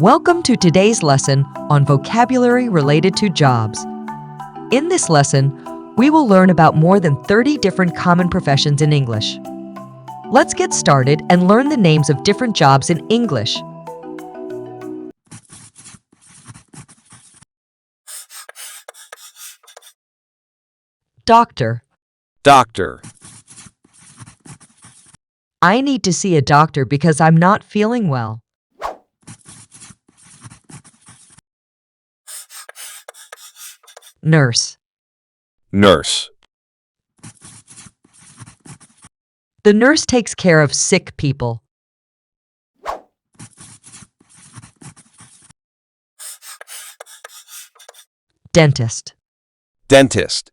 Welcome to today's lesson on vocabulary related to jobs. In this lesson, we will learn about more than 30 different common professions in English. Let's get started and learn the names of different jobs in English. Doctor. Doctor. I need to see a doctor because I'm not feeling well. Nurse. Nurse. The nurse takes care of sick people. Dentist. Dentist.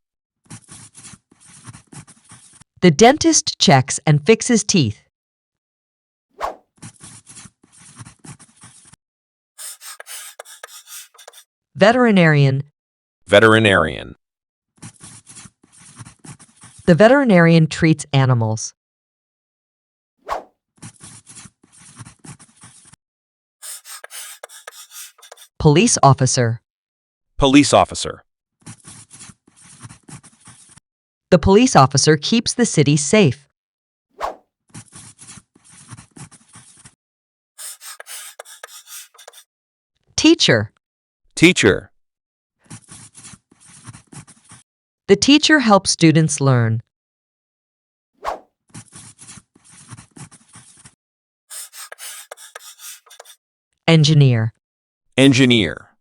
The dentist checks and fixes teeth. Veterinarian. Veterinarian. The veterinarian treats animals. Police officer. Police officer. The police officer keeps the city safe. Teacher. Teacher. The teacher helps students learn. Engineer. Engineer.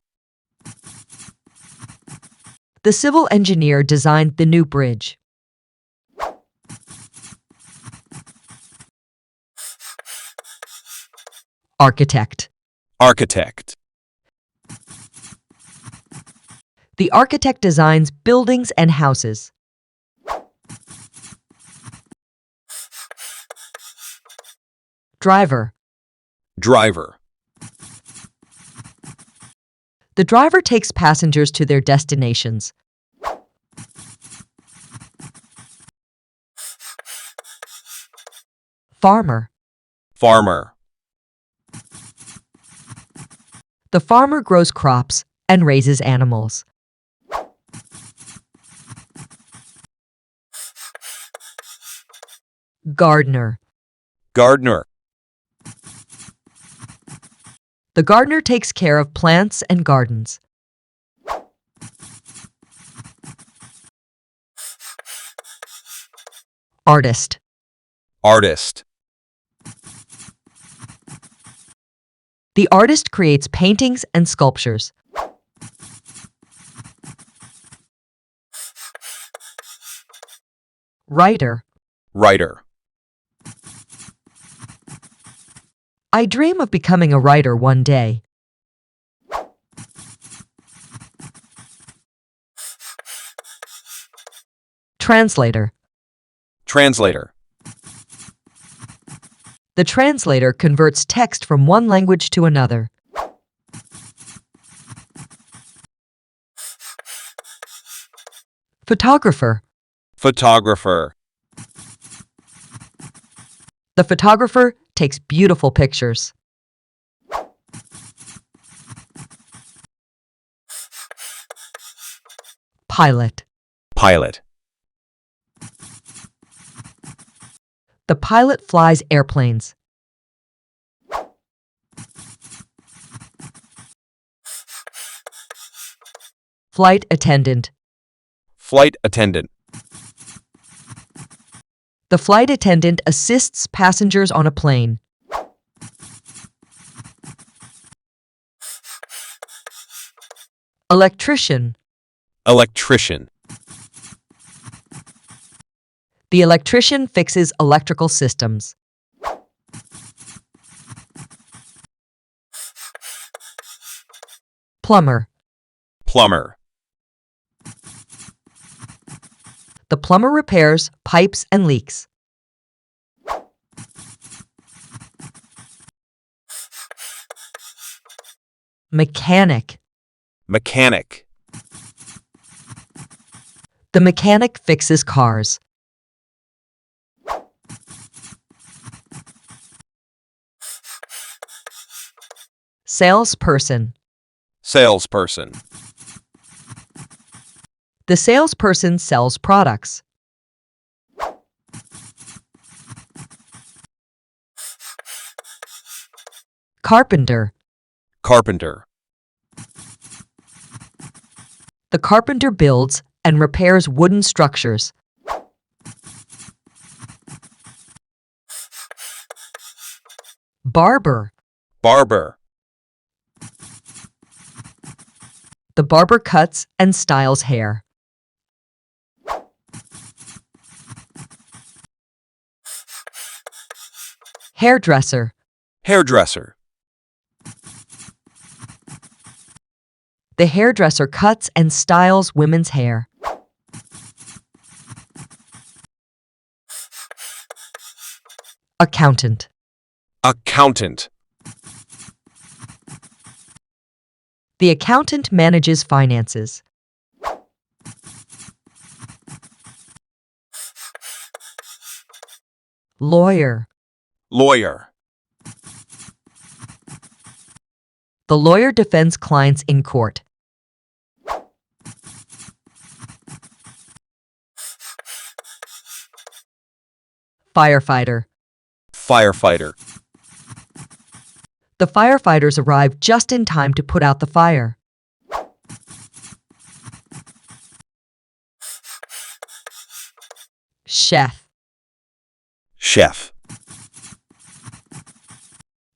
The civil engineer designed the new bridge. Architect. Architect. The architect designs buildings and houses. Driver. Driver. The driver takes passengers to their destinations. Farmer. Farmer. The farmer grows crops and raises animals. Gardener. Gardener. The gardener takes care of plants and gardens. Artist. Artist. The artist creates paintings and sculptures. Writer. Writer. I dream of becoming a writer one day. Translator. Translator. The translator converts text from one language to another. Photographer. Photographer. The photographer takes beautiful pictures. Pilot. Pilot. The pilot flies airplanes. Flight attendant. Flight attendant. The flight attendant assists passengers on a plane. Electrician. Electrician. The electrician fixes electrical systems. Plumber. Plumber. The plumber repairs pipes and leaks. Mechanic. Mechanic. The mechanic fixes cars. Salesperson. Salesperson. The salesperson sells products. Carpenter. Carpenter. The carpenter builds and repairs wooden structures. Barber. Barber. The barber cuts and styles hair. Hairdresser. Hairdresser. The hairdresser cuts and styles women's hair. Accountant. Accountant. The accountant manages finances. Lawyer. Lawyer. The lawyer defends clients in court. Firefighter. Firefighter. The firefighters arrive just in time to put out the fire. Chef. Chef.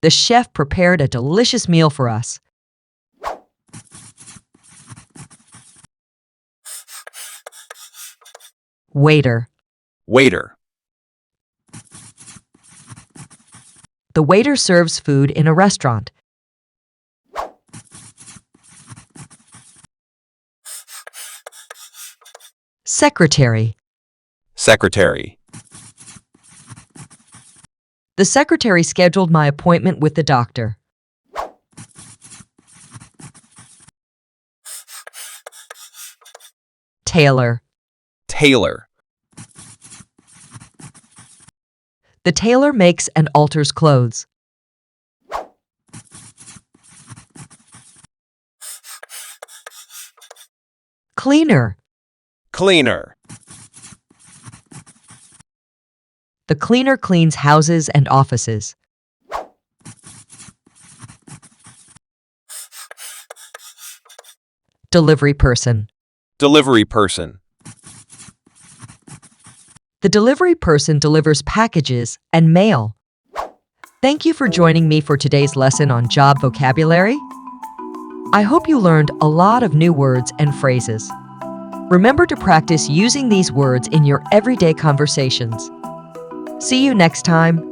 The chef prepared a delicious meal for us. Waiter. Waiter. The waiter serves food in a restaurant. Secretary. Secretary. The secretary scheduled my appointment with the doctor. Tailor. Tailor. The tailor makes and alters clothes. Cleaner. Cleaner. The cleaner cleans houses and offices. Delivery person. Delivery person. The delivery person delivers packages and mail. Thank you for joining me for today's lesson on job vocabulary. I hope you learned a lot of new words and phrases. Remember to practice using these words in your everyday conversations. See you next time.